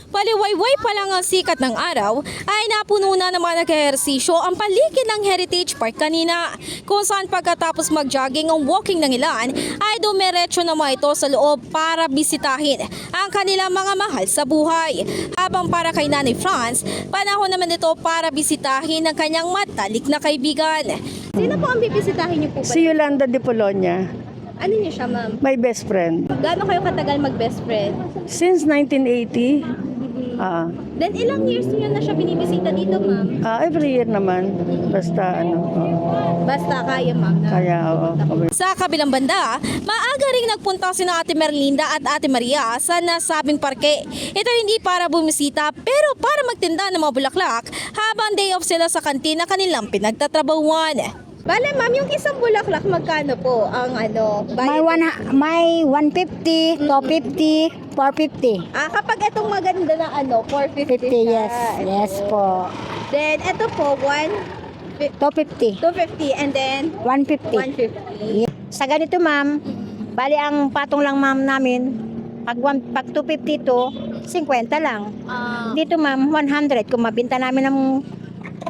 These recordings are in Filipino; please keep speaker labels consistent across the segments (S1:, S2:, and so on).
S1: Paliwayway pa lang ang sikat ng araw ay napuno na ng mga nag-ehersisyo ang paligid ng Heritage Park kanina, kung saan pagkatapos mag-jogging ang walking ng ilan ay dumiretso naman ito sa loob para bisitahin ang kanilang mga mahal sa buhay. Habang para kay Nanay Franz, panahon naman ito para bisitahin ang kanyang matalik na kaibigan.
S2: Sino po ang bibisitahin niyo po ba?
S3: Si Yolanda de Polonia,
S2: Ano niyo siya, ma'am?
S3: my best friend.
S2: Gaano kayo katagal mag-best friend?
S3: Since 1980,
S2: Then ilang years niyo na siya binibisita dito, ma'am?
S3: every year naman. Basta
S2: Basta kaya, ma'am.
S3: kaya oo.
S1: Sa kabilang banda, maaga ring nagpunta sina Ate Merlinda at Ate Maria sa nasabing parke. Ito hindi para bumisita pero para magtinda ng mga bulaklak habang day off sila sa kantina kanilang pinagtatrabahuan.
S2: Bale, ma'am, yung isang bulaklak, magkano po ang
S4: May 150, 250, 450.
S2: kapag itong maganda na 450
S4: 50, yes. Yes po.
S2: Then, ito po,
S4: 250,
S2: 250 and then
S4: 150.
S2: 150.
S4: Sa ganito, ma'am, bali ang patong lang, ma'am, namin, pag 250 to, 50 lang. Dito, ma'am, 100. Kung mabinta namin ng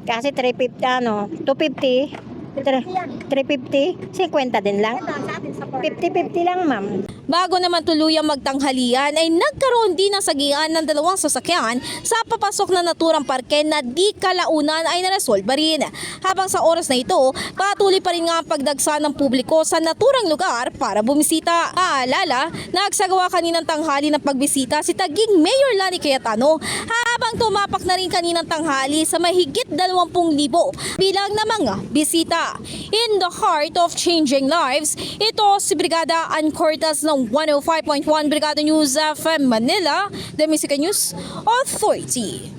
S4: kasi 350, 250, 350, 50 din lang. 50-50 lang, ma'am.
S1: Bago naman tuluyang magtanghalian ay nagkaroon din ng sagian ng dalawang sasakyan sa papasok na naturang parke na di kalaunan ay naresolba rin. Habang sa oras na ito, patuloy pa rin nga ang pagdagsa ng publiko sa naturang lugar para bumisita. Aalala, nagsagawa kaninang tanghali ng pagbisita si Taguig Mayor Lani Cayetano habang tumapak na rin kaninang tanghali sa mahigit 20,000 bilang na mga bisita. In the heart of changing lives, ito si Brigada Ann Cortas ng 105.1 Brigada News FM Manila, The Music News Authority.